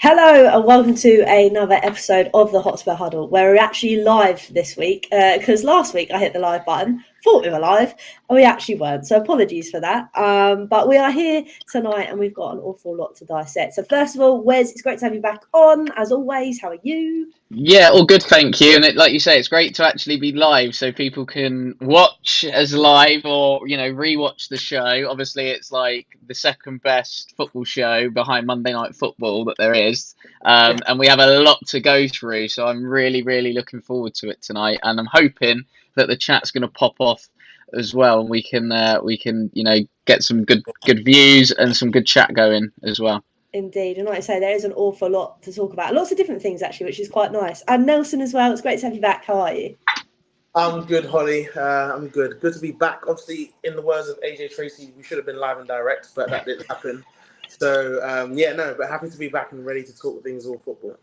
Hello and welcome to another episode of the Hotspur Huddle, where we're actually live this week because last week I hit the live button, thought we were live, and we actually weren't. So apologies for that. But we are here tonight and we've got an awful lot to dissect. So first of all, Wes, it's great to have you back on as always. How are you? Yeah, all good, thank you. And like you say, it's great to actually be live so people can watch as live or, rewatch the show. Obviously, it's like the second best football show behind Monday Night Football that there is. And we have a lot to go through. So I'm really, really looking forward to it tonight. And I'm hoping that the chat's going to pop off as well. And we can get some good views and some good chat going as well. Indeed, and like I say, there is an awful lot to talk about. Lots of different things actually, which is quite nice. And Nelson as well. It's great to have you back. How are you? I'm good, Holly. I'm good. Good to be back. Obviously, in the words of AJ Tracy, we should have been live and direct, but that didn't happen. So, but happy to be back and ready to talk things all football.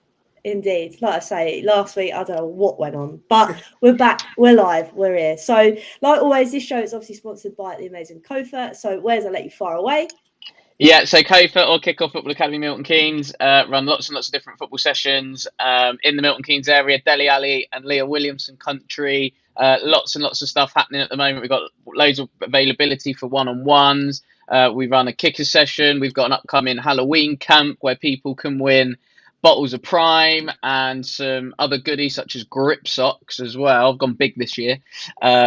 Indeed. Like I say, last week, I don't know what went on, but we're back, we're live, we're here. So, like always, this show is obviously sponsored by the amazing Kofa. So, Wes, I'll let you fire away. Yeah, so Kofa or Kickoff Football Academy Milton Keynes run lots and lots of different football sessions in the Milton Keynes area, Dele Alli and Leah Williamson country. Lots and lots of stuff happening at the moment. We've got loads of availability for one-on-ones. We run a kicker session. We've got an upcoming Halloween camp where people can win bottles of Prime and some other goodies such as grip socks as well. I've gone big this year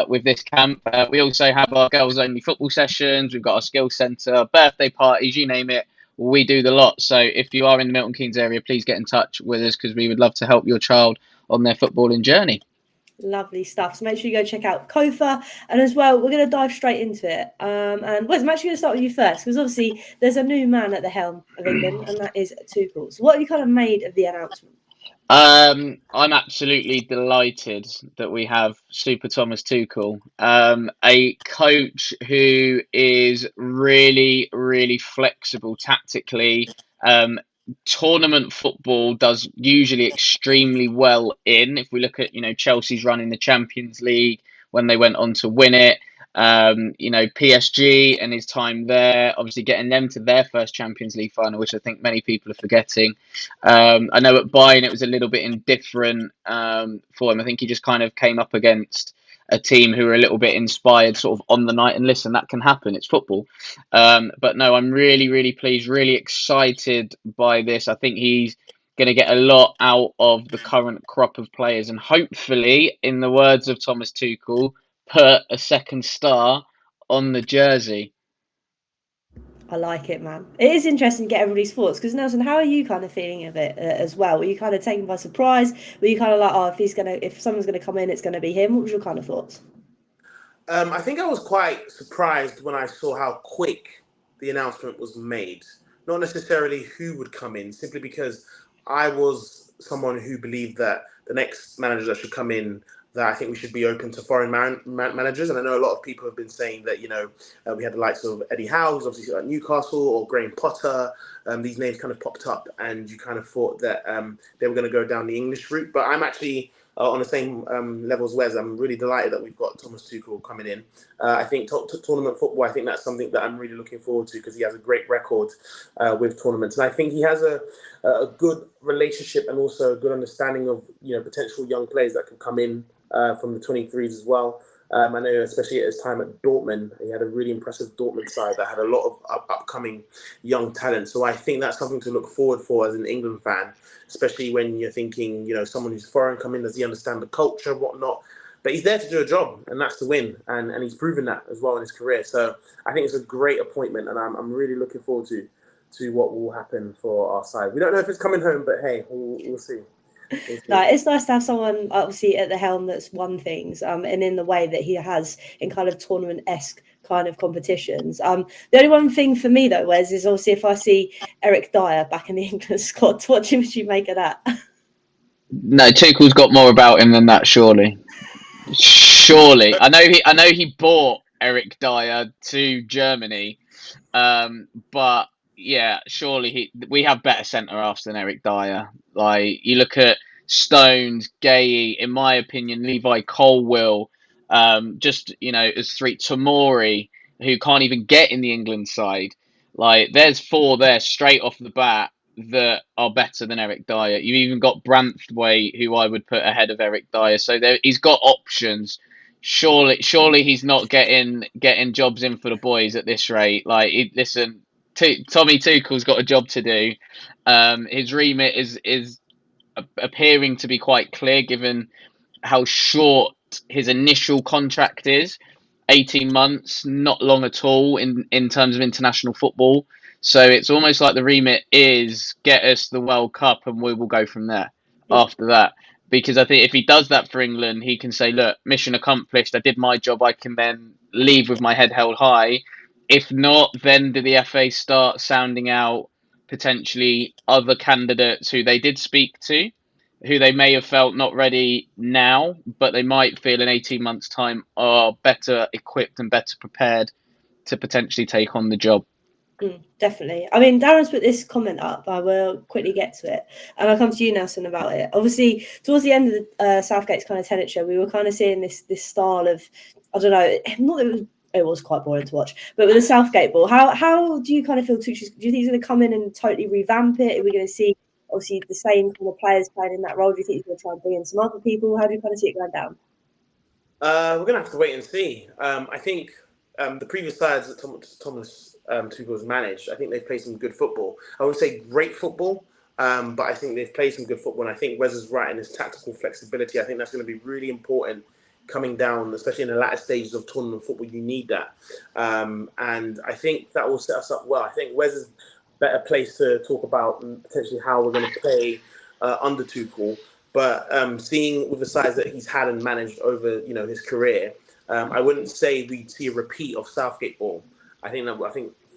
with this camp. We also have our girls only football sessions. We've got our skills centre, birthday parties, you name it. We do the lot. So if you are in the Milton Keynes area, please get in touch with us because we would love to help your child on their footballing journey. Lovely stuff. So make sure you go check out Kofa. And as well, we're going to dive straight into it. And Wes, I'm actually going to start with you first because obviously there's a new man at the helm of England, and that is Tuchel. So what have you kind of made of the announcement? I'm absolutely delighted that we have Super Thomas Tuchel, a coach who is really, really flexible tactically. Tournament football does usually extremely well in. If we look at, Chelsea's run in the Champions League when they went on to win it. PSG and his time there, obviously getting them to their first Champions League final, which I think many people are forgetting. I know at Bayern it was a little bit indifferent for him. I think he just kind of came up against a team who were a little bit inspired sort of on the night. And listen, that can happen. It's football. But no, I'm really, really pleased, really excited by this. I think he's going to get a lot out of the current crop of players. And hopefully, in the words of Thomas Tuchel, put a second star on the jersey. I like it, man. It is interesting to get everybody's thoughts because Nelson, how are you kind of feeling of it as well? Were you kind of taken by surprise? Were you kind of like, oh, if someone's gonna come in, it's gonna be him? What was your kind of thoughts? I think I was quite surprised when I saw how quick the announcement was made. Not necessarily who would come in, simply because I was someone who believed that the next manager that should come in, that I think we should be open to foreign managers. And I know a lot of people have been saying that, we had the likes of Eddie Howe, who's obviously at Newcastle, or Graham Potter. These names kind of popped up and you kind of thought that they were going to go down the English route. But I'm actually on the same level as Wes. I'm really delighted that we've got Thomas Tuchel coming in. I think tournament football, I think that's something that I'm really looking forward to because he has a great record with tournaments. And I think he has a good relationship and also a good understanding of, potential young players that can come in from the 23s as well. I know, especially at his time at Dortmund, he had a really impressive Dortmund side that had a lot of upcoming young talent. So I think that's something to look forward for as an England fan, especially when you're thinking, someone who's foreign coming, does he understand the culture, whatnot? But he's there to do a job, and that's to win. And he's proven that as well in his career. So I think it's a great appointment, and I'm really looking forward to what will happen for our side. We don't know if it's coming home, but hey, we'll see. No, it's nice to have someone obviously at the helm that's won things, and in the way that he has in kind of tournament-esque kind of competitions. The only one thing for me though, Wes, is obviously if I see Eric Dyer back in the England squad, what would you make of that? No, Tuchel's got more about him than that, surely. Surely. I know he bought Eric Dyer to Germany, but yeah, surely we have better centre halves than Eric Dyer. Like you look at Stones, Gay, in my opinion, Levi Colwill, as three Tomori, who can't even get in the England side. Like there's four there straight off the bat that are better than Eric Dyer. You even got Branthwaite, who I would put ahead of Eric Dyer. So he's got options. Surely he's not getting jobs in for the boys at this rate. Like, listen, Tommy Tuchel's got a job to do. His remit is appearing to be quite clear, given how short his initial contract is. 18 months, not long at all in terms of international football. So it's almost like the remit is get us the World Cup and we will go from there after that. Because I think if he does that for England, he can say, look, mission accomplished. I did my job. I can then leave with my head held high. If not, then do the FA start sounding out potentially other candidates who they did speak to, who they may have felt not ready now, but they might feel in 18 months' time are better equipped and better prepared to potentially take on the job. Definitely. I mean, Darren's put this comment up. I will quickly get to it. And I'll come to you, Nelson, about it. Obviously, towards the end of the Southgate's kind of tenure, we were kind of seeing this style of, I don't know, not that it was quite boring to watch, but with the Southgate ball, how do you kind of feel do you think he's going to come in and totally revamp it? Are we going to see, obviously, the same kind of players playing in that role? Do you think he's going to try and bring in some other people? How do you kind of see it going down? We're going to have to wait and see. I think the previous sides that Thomas Tuchel's managed, I think they've played some good football. I wouldn't say great football, but I think they've played some good football. And I think Wes is right in his tactical flexibility. I think that's going to be really important coming down, especially in the latter stages of tournament football. You need that. And I think that will set us up well. I think Wes is better place to talk about potentially how we're going to play under Tuchel. But seeing with the size that he's had and managed over, his career, I wouldn't say we'd see a repeat of Southgate ball. I think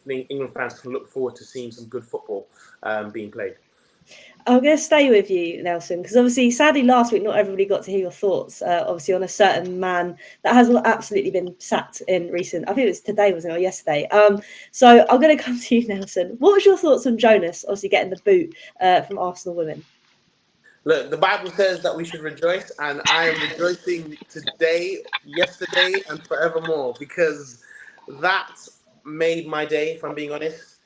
England fans can look forward to seeing some good football being played. I'm going to stay with you, Nelson, because obviously, sadly, last week, not everybody got to hear your thoughts, obviously, on a certain man that has absolutely been sacked in recent, I think it was today, wasn't it, or yesterday. So I'm going to come to you, Nelson. What was your thoughts on Jonas, obviously, getting the boot from Arsenal women? Look, the Bible says that we should rejoice, and I am rejoicing today, yesterday, and forevermore, because that made my day, if I'm being honest.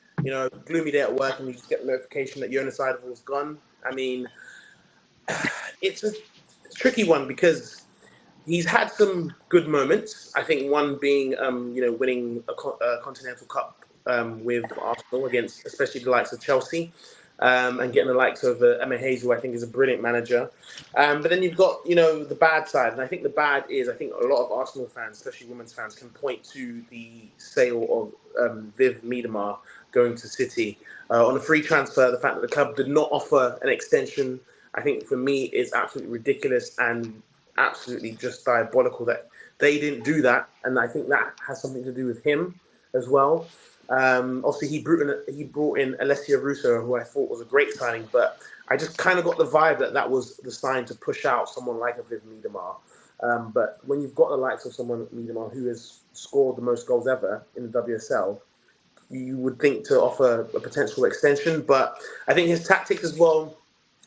Gloomy day at work, and you just get the notification that Jonas Eidevall's gone. I mean, it's a tricky one because he's had some good moments. I think one being, winning a Continental Cup with Arsenal against, especially the likes of Chelsea. And getting the likes of Emma Hayes, who I think is a brilliant manager. But then you've got, the bad side. And I think the bad is, I think a lot of Arsenal fans, especially women's fans, can point to the sale of Viv Miedema going to City. On a free transfer, the fact that the club did not offer an extension, I think for me is absolutely ridiculous and absolutely just diabolical that they didn't do that. And I think that has something to do with him as well. Obviously, he brought in Alessia Russo, who I thought was a great signing, but I just kind of got the vibe that was the sign to push out someone like a Viv Miedema. But when you've got the likes of someone like Miedema, who has scored the most goals ever in the WSL, you would think to offer a potential extension. But I think his tactics as well,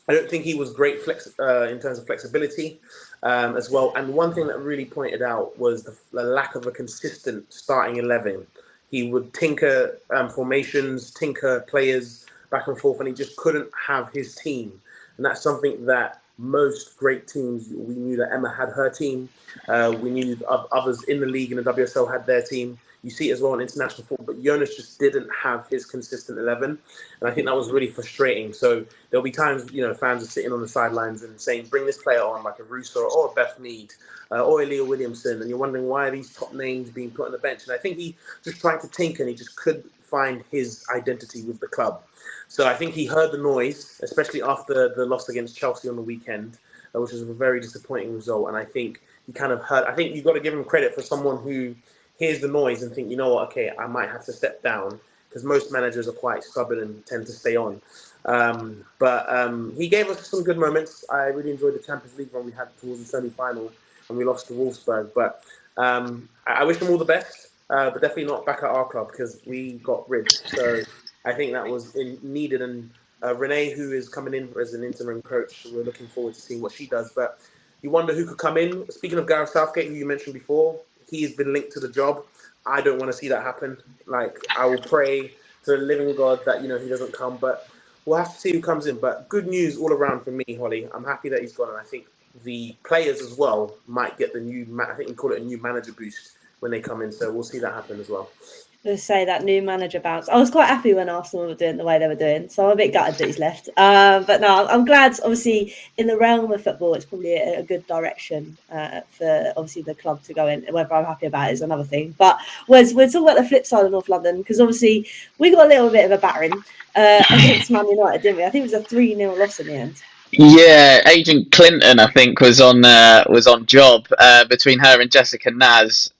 I don't think he was great in terms of flexibility as well. And one thing that really pointed out was the lack of a consistent starting 11. He would tinker formations, tinker players back and forth, and he just couldn't have his team. And that's something that most great teams, we knew that Emma had her team. We knew others in the league and the WSL had their team. You see it as well in international football, but Jonas just didn't have his consistent 11. And I think that was really frustrating. So there'll be times, fans are sitting on the sidelines and saying, bring this player on, like a Russo or a Beth Mead or a Leah Williamson. And you're wondering, why are these top names being put on the bench? And I think he just tried to tinker and he just couldn't find his identity with the club. So I think he heard the noise, especially after the loss against Chelsea on the weekend, which was a very disappointing result. And I think he kind of heard, I think you've got to give him credit for someone who hears the noise and think, you know what, okay, I might have to step down, because most managers are quite stubborn and tend to stay on. But he gave us some good moments. I really enjoyed the Champions League run we had towards the semi-final, and we lost to Wolfsburg. But I wish him all the best, but definitely not back at our club, because we got rid. So I think that was needed. And Renee, who is coming in as an interim coach, we're looking forward to seeing what she does. But you wonder who could come in. Speaking of Gareth Southgate, who you mentioned before, he has been linked to the job. I don't want to see that happen. Like, I will pray to the living God that, he doesn't come. But we'll have to see who comes in. But good news all around for me, Holly. I'm happy that he's gone, and I think the players as well might get the new. I think we call it a new manager boost when they come in. So we'll see that happen as well. Let's say that new manager bounce. I was quite happy when Arsenal were doing the way they were doing, so I'm a bit gutted that he's left. But no, I'm glad. Obviously, in the realm of football, it's probably a good direction for obviously the club to go in. Whether I'm happy about it is another thing. But we'll talk about the flip side of North London, because obviously we got a little bit of a battering against Man United, didn't we? I think it was a 3-0 loss in the end. Yeah, Agent Clinton, I think, was on job between her and Jessica Naz.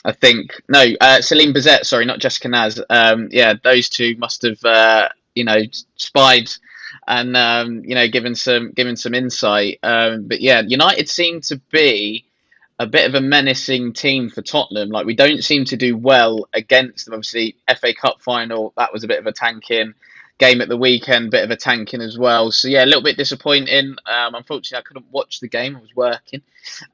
I think no, Celine Bazette. Sorry, not Jessica Naz. Yeah, those two must have spied and given some insight. But yeah, United seem to be a bit of a menacing team for Tottenham. Like, we don't seem to do well against them. Obviously, FA Cup final, that was a bit of a tanking. Game at the weekend, bit of a tanking as well. So yeah, a little bit disappointing. Unfortunately, I couldn't watch the game; I was working.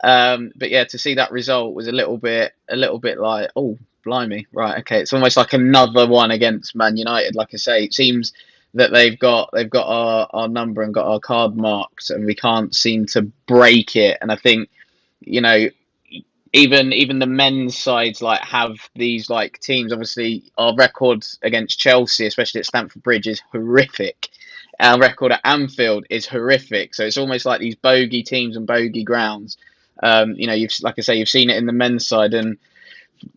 But yeah, to see that result was a little bit like, oh, blimey, right, okay. It's almost like another one against Man United. Like I say, it seems that they've got our number and got our card marked, and we can't seem to break it. And I think, even the men's sides like have these like teams. Obviously, our record against Chelsea, especially at Stamford Bridge, is horrific. Our record at Anfield is horrific. So it's almost like these bogey teams and bogey grounds. You've, like I say, you've seen it in the men's side, and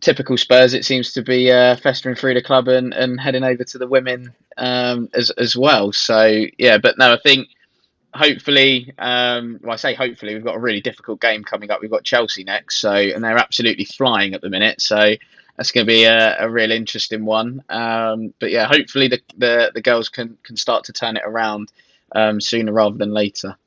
typical Spurs, it seems to be festering through the club and heading over to the women as well. So yeah, but no, I think, hopefully, I say hopefully, we've got a really difficult game coming up. We've got Chelsea next, and they're absolutely flying at the minute. So that's going to be a real interesting one. But yeah, hopefully the girls can start to turn it around sooner rather than later.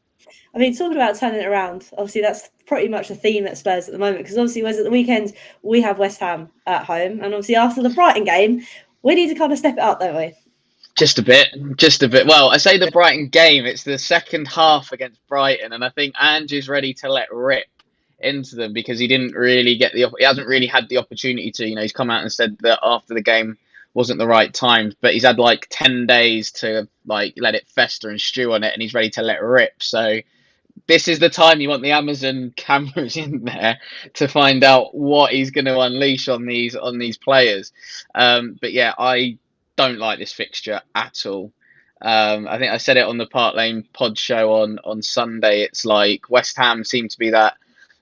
I mean, talking about turning it around, obviously that's pretty much the theme at Spurs at the moment, because obviously at the weekend we have West Ham at home, and obviously after the Brighton game, we need to kind of step it up, don't we? Just a bit. Well, I say the Brighton game, it's the second half against Brighton, and I think Ange's ready to let rip into them, because he didn't really he hasn't really had the opportunity to. He's come out and said that after the game wasn't the right time, but he's had like 10 days to like let it fester and stew on it, and he's ready to let rip. So this is the time you want the Amazon cameras in there to find out what he's going to unleash on these players. But yeah, I don't like this fixture at all. I think I said it on the Park Lane pod show on Sunday. It's like West Ham seem to be that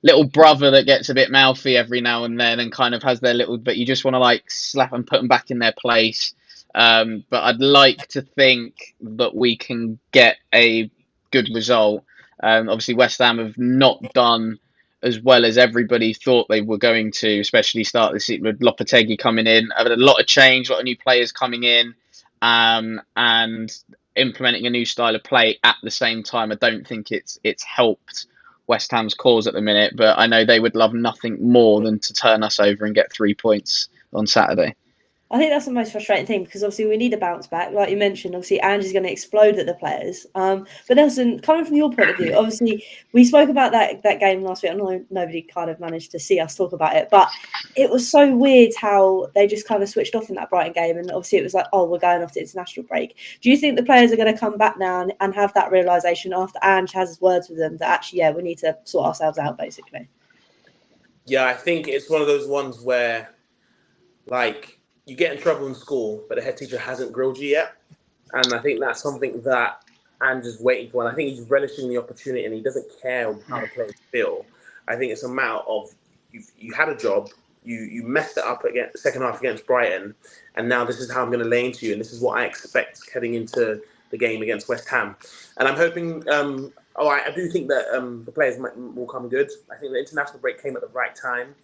little brother that gets a bit mouthy every now and then and kind of has their little, but you just want to like slap and put them back in their place. But I'd like to think that we can get a good result. Obviously, West Ham have not done as well as everybody thought they were going to, especially start this season with Lopetegui coming in. I've had a lot of change, a lot of new players coming in, and implementing a new style of play at the same time. I don't think it's helped West Ham's cause at the minute, but I know they would love nothing more than to turn us over and get 3 points on Saturday. I think that's the most frustrating thing, because obviously we need a bounce back. Like you mentioned, obviously Ange's going to explode at the players. But Nelson, coming from your point of view, obviously we spoke about that game last week. I know nobody kind of managed to see us talk about it, but it was so weird how they just kind of switched off in that Brighton game. And obviously it was like, oh, we're going off to international break. Do you think the players are going to come back now and have that realisation after Ange has his words with them that actually, yeah, we need to sort ourselves out, basically? Yeah, I think it's one of those ones where, like, you get in trouble in school, but the head teacher hasn't grilled you yet. And I think that's something that Andrew's waiting for. And I think he's relishing the opportunity, and he doesn't care how the players feel. I think it's a matter of you had a job, you messed it up again, second half against Brighton, and now this is how I'm going to lay into you, and this is what I expect heading into the game against West Ham. And I'm hoping, I do think that the players will come good. I think the international break came at the right time.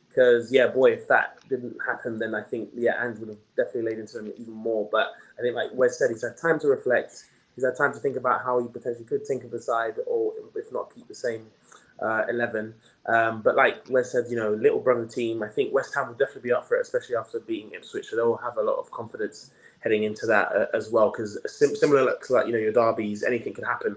Because, yeah, boy, if that didn't happen, then I think, Ange would have definitely laid into him even more. But I think, like Wes said, he's had time to reflect. He's had time to think about how he potentially could tinker the side, or if not, keep the same 11. But like Wes said, little brother team, I think West Ham will definitely be up for it, especially after beating Ipswich. So they'll have a lot of confidence heading into that as well. Because similar to, like, your derbies, anything can happen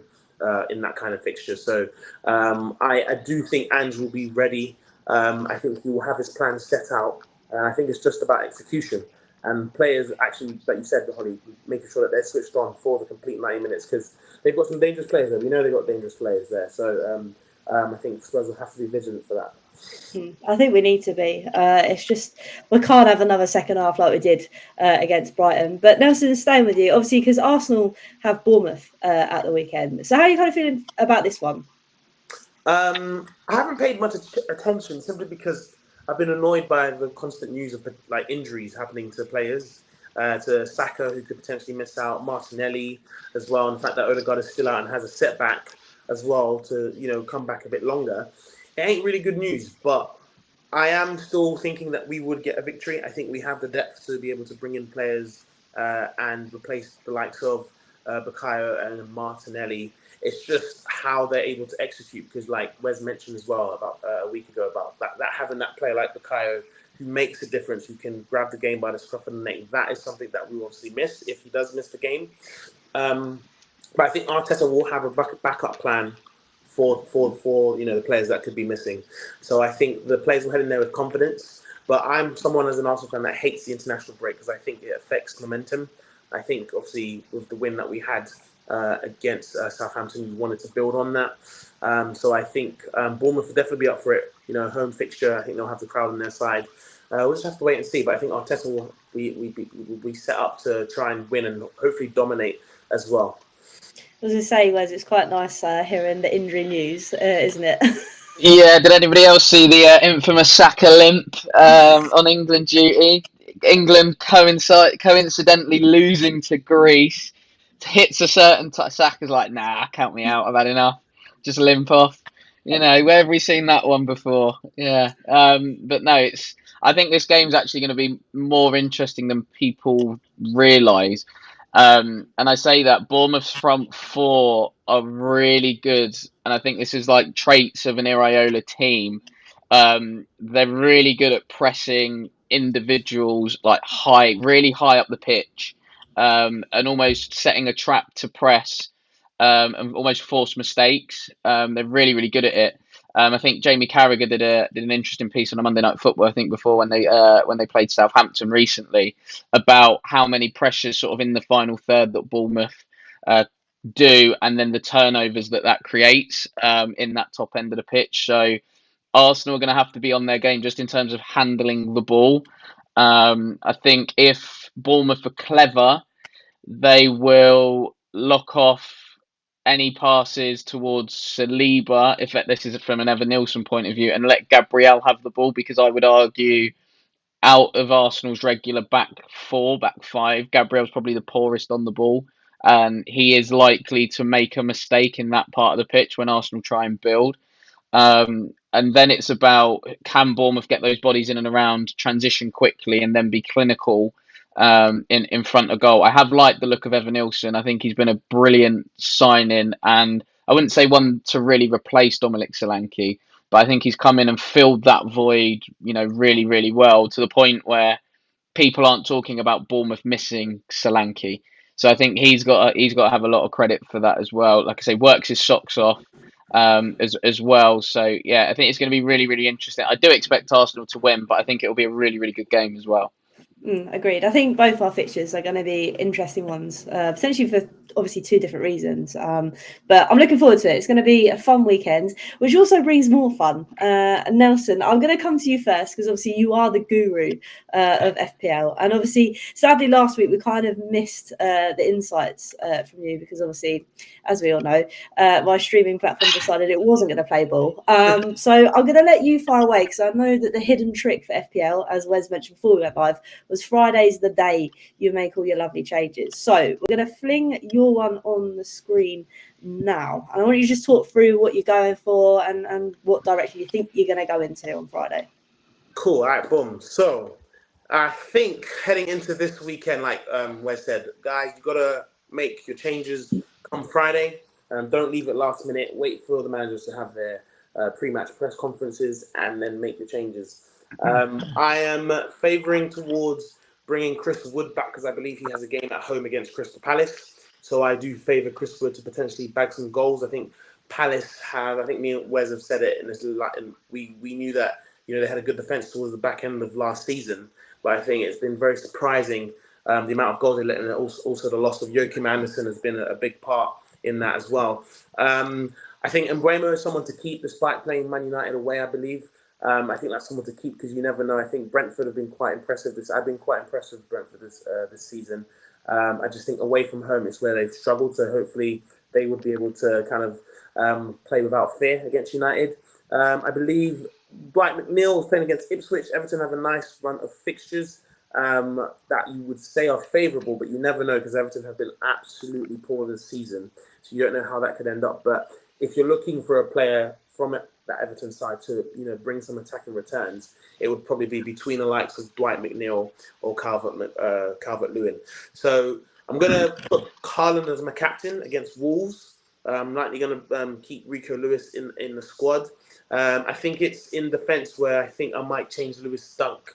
in that kind of fixture. So I do think Ange will be ready. I think he will have his plan set out, and I think it's just about execution. and players actually, like you said, Holly, making sure that they're switched on for the complete 90 minutes because they've got some dangerous players there. We know they've got dangerous players there. So I think Spurs will have to be vigilant for that. I think we need to be. It's just we can't have another second half like we did against Brighton. But Nelson, staying with you, obviously, because Arsenal have Bournemouth at the weekend. So how are you kind of feeling about this one? I haven't paid much attention simply because I've been annoyed by the constant news of like injuries happening to players. To Saka, who could potentially miss out, Martinelli as well, and the fact that Odegaard is still out and has a setback as well to come back a bit longer. It ain't really good news, but I am still thinking that we would get a victory. I think we have the depth to be able to bring in players and replace the likes of Bukayo and Martinelli. It's just how they're able to execute because, like Wes mentioned as well about a week ago, about that having that player like Bukayo who makes a difference, who can grab the game by the scruff of the neck. That is something that we will obviously miss if he does miss the game. But I think Arteta will have a backup plan for the players that could be missing. So I think the players will head in there with confidence. But I'm someone as an Arsenal fan that hates the international break because I think it affects momentum. I think obviously with the win that we had against Southampton, we wanted to build on that. So I think Bournemouth will definitely be up for it. Home fixture. I think they'll have the crowd on their side. We'll just have to wait and see. But I think Arteta will be set up to try and win and hopefully dominate as well. As I say, Wes, it's quite nice hearing the injury news, isn't it? Yeah, did anybody else see the infamous Saka limp on England duty? England coincidentally losing to Greece. Hits a certain Saka's like, nah, count me out, I've had enough. Just limp off. Where have we seen that one before? Yeah. But no, I think this game's actually going to be more interesting than people realise. And I say that Bournemouth's front four are really good, and I think this is like traits of an Iraola team. They're really good at pressing individuals like really high up the pitch, and almost setting a trap to press, and almost force mistakes. They're really, really good at it. I think Jamie Carragher did an interesting piece on a Monday Night Football, I think, before when they played Southampton recently, about how many pressures sort of in the final third that Bournemouth do, and then the turnovers that creates in that top end of the pitch. So Arsenal are going to have to be on their game just in terms of handling the ball. I think if Bournemouth are clever, they will lock off any passes towards Saliba, if this is from an Evan Nilsson point of view, and let Gabriel have the ball, because I would argue out of Arsenal's regular back five, Gabriel's probably the poorest on the ball, and he is likely to make a mistake in that part of the pitch when Arsenal try and build. And then it's about, can Bournemouth get those bodies in and around, transition quickly, and then be clinical in front of goal. I have liked the look of Evan Nilsson. I think he's been a brilliant signing, and I wouldn't say one to really replace Dominic Solanke, but I think he's come in and filled that void, really, really well, to the point where people aren't talking about Bournemouth missing Solanke. So I think he's got to have a lot of credit for that as well. Like I say, works his socks off as well. So yeah, I think it's going to be really, really interesting. I do expect Arsenal to win, but I think it will be a really, really good game as well. Agreed. I think both our fixtures are going to be interesting ones, potentially for obviously two different reasons. But I'm looking forward to it. It's going to be a fun weekend, which also brings more fun. Nelson, I'm going to come to you first because obviously you are the guru of FPL. And obviously, sadly, last week we kind of missed the insights from you because obviously, as we all know, my streaming platform decided it wasn't going to play ball. So I'm going to let you fire away because I know that the hidden trick for FPL, as Wes mentioned before we went live, was Friday's the day you make all your lovely changes. So we're going to fling your one on the screen now. And I want you to just talk through what you're going for and what direction you think you're going to go into on Friday. Cool. All right, boom. So I think heading into this weekend, like Wes said, guys, you got to make your changes come Friday. Don't leave it last minute. Wait for the managers to have their pre-match press conferences and then make the changes. I am favouring towards bringing Chris Wood back because I believe he has a game at home against Crystal Palace. So I do favour Chris Wood to potentially bag some goals. I think Palace have, I think me and Wes have said it, and we knew that they had a good defence towards the back end of last season. but I think it's been very surprising the amount of goals they let in. Also the loss of Joachim Andersen has been a big part in that as well. I think Mbeumo is someone to keep despite playing Man United away, I believe. I think that's someone to keep because you never know. I think Brentford have been quite impressive. I've been quite impressed with Brentford this season. I just think away from home it's where they've struggled. So hopefully they would be able to kind of play without fear against United. I believe Dwight McNeil is playing against Ipswich. Everton have a nice run of fixtures that you would say are favourable, but you never know because Everton have been absolutely poor this season. So you don't know how that could end up. But if you're looking for a player from that Everton side to bring some attacking returns, it would probably be between the likes of Dwight McNeil or Calvert-Lewin. So I'm going to put Haaland as my captain against Wolves. I'm likely going to keep Rico Lewis in the squad. I think it's in defence where I think I might change Lewis Dunk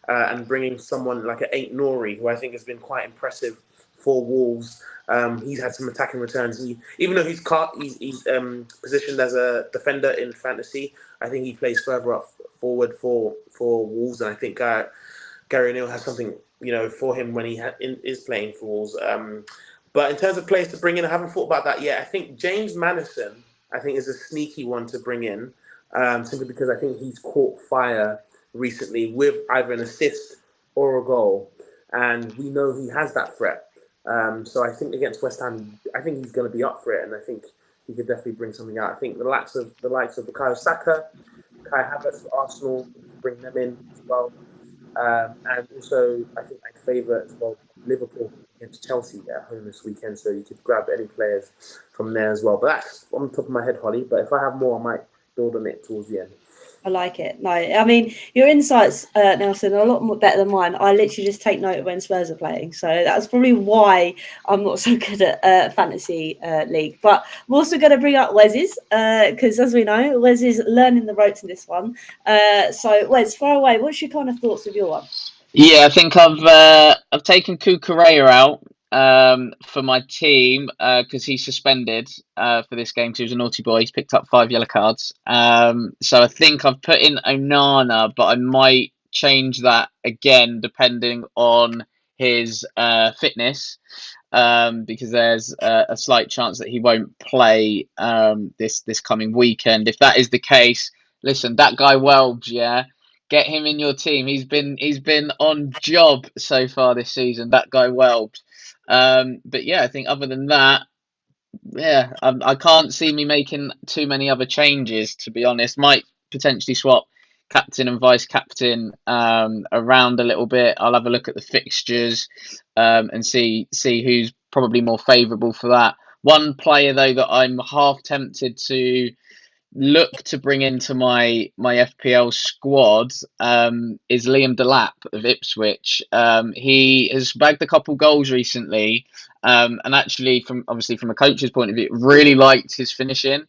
and bringing someone like an Ain't Nori, who I think has been quite impressive for Wolves. He's had some attacking returns. Even though he's positioned as a defender in fantasy, I think he plays further up forward for Wolves, and I think Gary O'Neill has something for him when he is playing for Wolves. But in terms of players to bring in, I haven't thought about that yet. I think James Maddison, is a sneaky one to bring in, simply because I think he's caught fire recently with either an assist or a goal, and we know he has that threat. So I think against West Ham, I think he's going to be up for it, and I think he could definitely bring something out. I think the likes of Bukayo Saka, Kai Havertz for Arsenal, bring them in as well. And also, I think I favour as well Liverpool against Chelsea at home this weekend, so you could grab any players from there as well. But that's on the top of my head, Holly. But if I have more, I might build on it towards the end. I like it. No, I mean, your insights, Nelson, are a lot more better than mine. I literally just take note of when Spurs are playing. So that's probably why I'm not so good at fantasy league. But I'm also going to bring up Wes's because, as we know, Wes is learning the ropes in this one. So, Wes, far away, what's your kind of thoughts with your one? Yeah, I think I've taken Cucurella out for my team because he's suspended for this game because he was a naughty boy. He's picked up 5 yellow cards. So I think I've put in Onana, but I might change that again depending on his fitness because there's a slight chance that he won't play this coming weekend. If that is the case, listen, that guy Welbs, yeah. Get him in your team. He's been on job so far this season. That guy Welbs. But yeah, I think other than that, yeah, I can't see me making too many other changes. To be honest, might potentially swap captain and vice captain around a little bit. I'll have a look at the fixtures and see who's probably more favourable for that. One player though that I'm half tempted to look to bring into my FPL squad is Liam Delap of Ipswich. He has bagged a couple goals recently, and actually from a coach's point of view, really liked his finishing.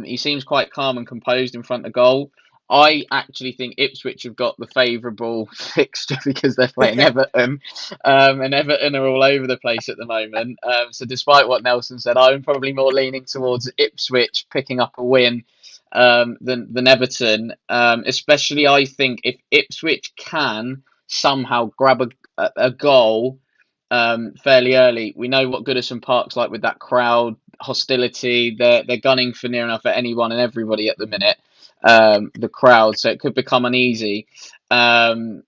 He seems quite calm and composed in front of goal. I actually think Ipswich have got the favourable fixture because they're playing Everton, and Everton are all over the place at the moment. So despite what Nelson said, I'm probably more leaning towards Ipswich picking up a win than Everton. Especially, I think if Ipswich can somehow grab a goal fairly early, we know what Goodison Park's like with that crowd hostility. They're gunning for near enough at anyone and everybody at the minute. The crowd, so it could become uneasy. Darren,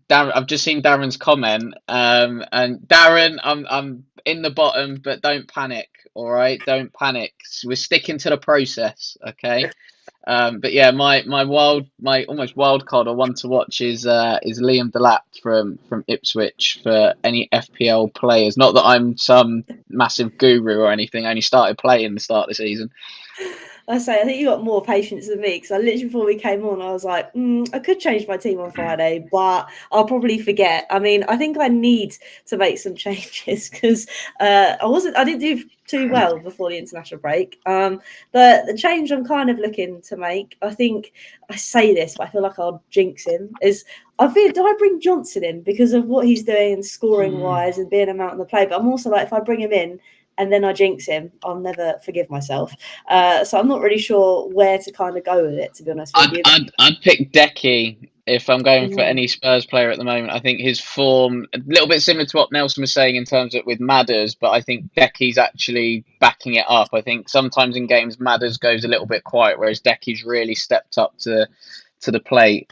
I've just seen Darren's comment, and Darren, I'm in the bottom, but don't panic. All right, don't panic. We're sticking to the process, okay? But yeah, my almost wild card or one to watch is Liam Delap from Ipswich for any FPL players. Not that I'm some massive guru or anything. I only started playing the start of the season. I think you got more patience than me because I literally before we came on, I was like, I could change my team on Friday, but I'll probably forget. I mean, I think I need to make some changes because I didn't do too well before the international break. The change I'm kind of looking to make, I think I say this, but I feel like I'll jinx him, is do I bring Johnson in because of what he's doing and scoring wise and being him out on the play? But I'm also like, if I bring him in and then I jinx him, I'll never forgive myself. So I'm not really sure where to kind of go with it, to be honest with you. I'd pick Decky If I'm going for any Spurs player at the moment, I think his form, a little bit similar to what Nelson was saying in terms of with Madders, but I think Decky's actually backing it up. I think sometimes in games Madders goes a little bit quiet, whereas Decky's really stepped up to the plate.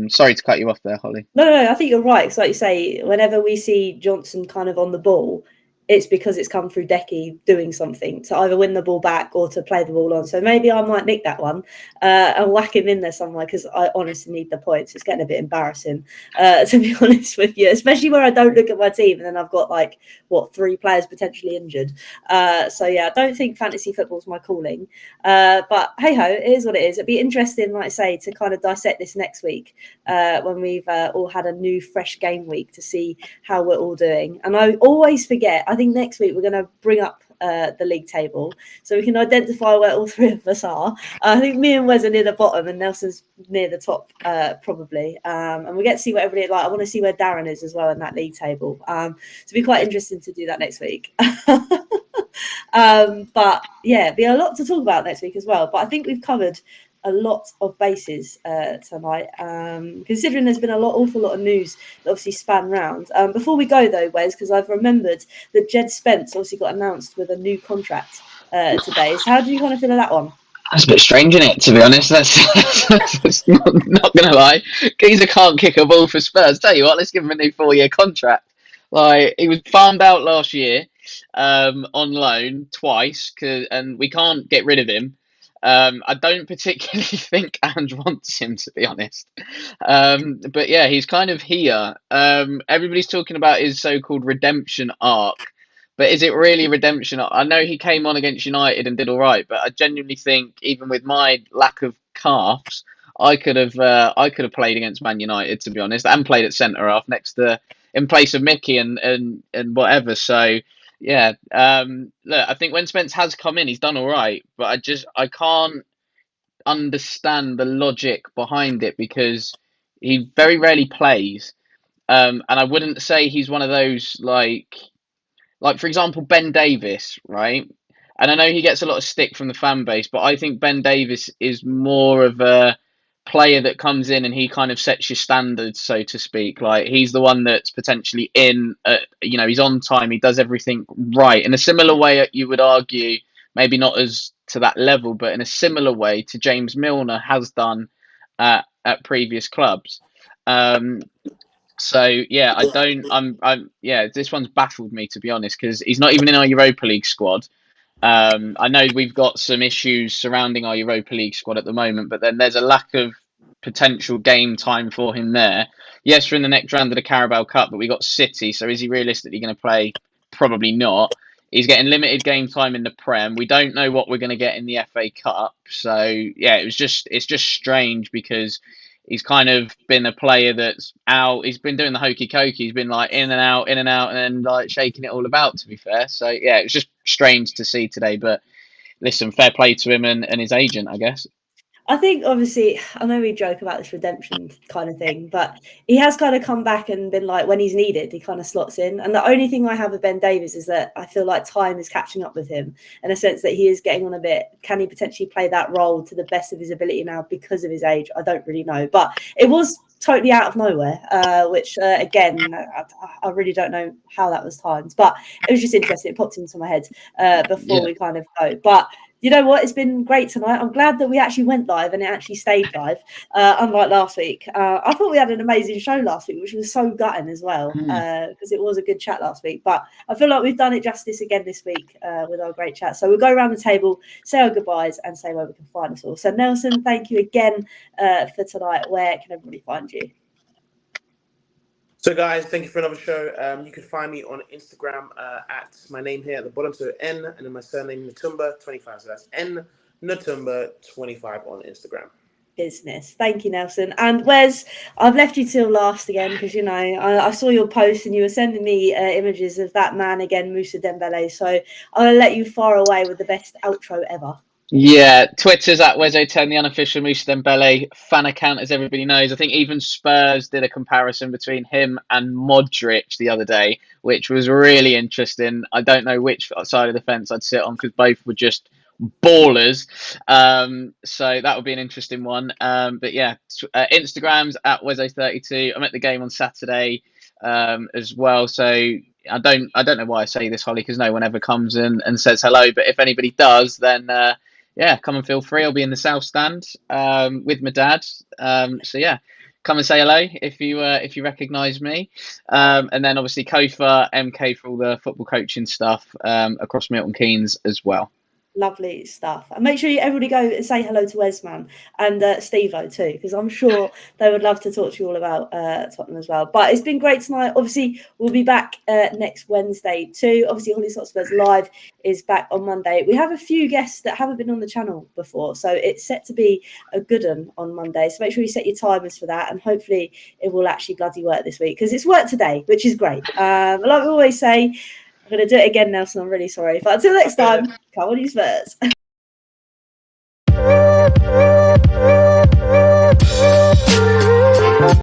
Sorry to cut you off there, Hollie. No, I think you're right. Because like you say, whenever we see Johnson kind of on the ball, it's because it's come through Decky doing something to either win the ball back or to play the ball on. So maybe I might nick that one and whack him in there somewhere, because I honestly need the points. It's getting a bit embarrassing, to be honest with you, especially where I don't look at my team and then I've got 3 players potentially injured. So yeah, I don't think fantasy football is my calling. But hey ho, it is what it is. It'd be interesting, like I say, to kind of dissect this next week when we've all had a new fresh game week, to see how we're all doing. And I always forget, I think next week we're going to bring up the league table so we can identify where all 3 of us are. I think me and Wes are near the bottom and Nelson's near the top, probably. And we get to see what everybody I want to see where Darren is as well in that league table. So it'll be quite interesting to do that next week. But yeah, be a lot to talk about next week as well. But I think we've covered a lot of bases tonight, considering there's been awful lot of news that obviously span round. Before we go though, Wes, because I've remembered that Jed Spence obviously got announced with a new contract today. So how do you kind of feel of that one? That's a bit strange, isn't it, to be honest? That's not going to lie. Geezer can't kick a ball for Spurs. Tell you what, let's give him a new 4-year contract. He was farmed out last year on loan twice, and we can't get rid of him. I don't particularly think Ange wants him, to be honest. But yeah, he's kind of here. Everybody's talking about his so-called redemption arc. But is it really redemption? I know he came on against United and did all right, but I genuinely think even with my lack of calves, I could have played against Man United, to be honest, and played at centre half in place of Mickey and whatever. So yeah, look, I think when Spence has come in, he's done all right, but I can't understand the logic behind it, because he very rarely plays, and I wouldn't say he's one of those like, for example, Ben Davis, right? And I know he gets a lot of stick from the fan base, but I think Ben Davis is more of a player that comes in and he kind of sets your standards, so to speak. Like, he's the one that's potentially he's on time, he does everything right. In a similar way, you would argue, maybe not as to that level, but in a similar way to James Milner has done at previous clubs. So yeah, this one's baffled me, to be honest, because he's not even in our Europa League squad. I know we've got some issues surrounding our Europa League squad at the moment, but then there's a lack of potential game time for him there. Yes, we're in the next round of the Carabao Cup, but we got City, so is he realistically going to play? Probably not. He's getting limited game time in the Prem. We don't know what we're going to get in the FA Cup. So yeah, it's just strange, because he's kind of been a player that's out. He's been doing the hokey cokey. He's been like in and out, and then like shaking it all about, to be fair. So yeah, it was just strange to see today. But listen, fair play to him and his agent, I guess. I think, obviously, I know we joke about this redemption kind of thing, but he has kind of come back and been like, when he's needed, he kind of slots in. And the only thing I have with Ben Davies is that I feel like time is catching up with him, in a sense that he is getting on a bit. Can he potentially play that role to the best of his ability now because of his age? I don't really know. But it was totally out of nowhere, which, again, I really don't know how that was timed. But it was just interesting. It popped into my head before we kind of go. But you know what? It's been great tonight. I'm glad that we actually went live and it actually stayed live, unlike last week. I thought we had an amazing show last week, which was so gutting as well, because it was a good chat last week. But I feel like we've done it justice again this week with our great chat. So we'll go around the table, say our goodbyes, and say where we can find us all. So Nelson, thank you again for tonight. Where can everybody find you? So, guys, thank you for another show. You can find me on Instagram at my name here at the bottom, so N, and then my surname, Natumba25. So that's N Natumba25 on Instagram. Business. Thank you, Nelson. And Wes, I've left you till last again because, you know, I saw your post and you were sending me images of that man again, Moussa Dembele. So I'm going to let you fire away with the best outro ever. Yeah, Twitter's at Wezo10, the unofficial Moussa Dembele fan account, as everybody knows. I think even Spurs did a comparison between him and Modric the other day, which was really interesting. I don't know which side of the fence I'd sit on, because both were just ballers. So that would be an interesting one. But yeah, Instagram's at Wezo32. I'm at the game on Saturday as well. So I don't know why I say this, Hollie, because no one ever comes in and says hello. But if anybody does, then yeah, come and feel free. I'll be in the South Stand with my dad. So yeah, come and say hello if you recognise me. And then obviously Kofa, MK for all the football coaching stuff across Milton Keynes as well. Lovely stuff. And make sure everybody go and say hello to Wes, man, and Steve-O too, because I'm sure they would love to talk to you all about Tottenham as well. But it's been great tonight. Obviously, we'll be back next Wednesday too. Obviously, Hollie Hotspurs Live is back on Monday. We have a few guests that haven't been on the channel before, so it's set to be a good one on Monday. So make sure you set your timers for that, and hopefully it will actually bloody work this week, because it's worked today, which is great. Like we always say, I'm going to do it again, Nelson. I'm really sorry. But until next time, come on, you Spurs.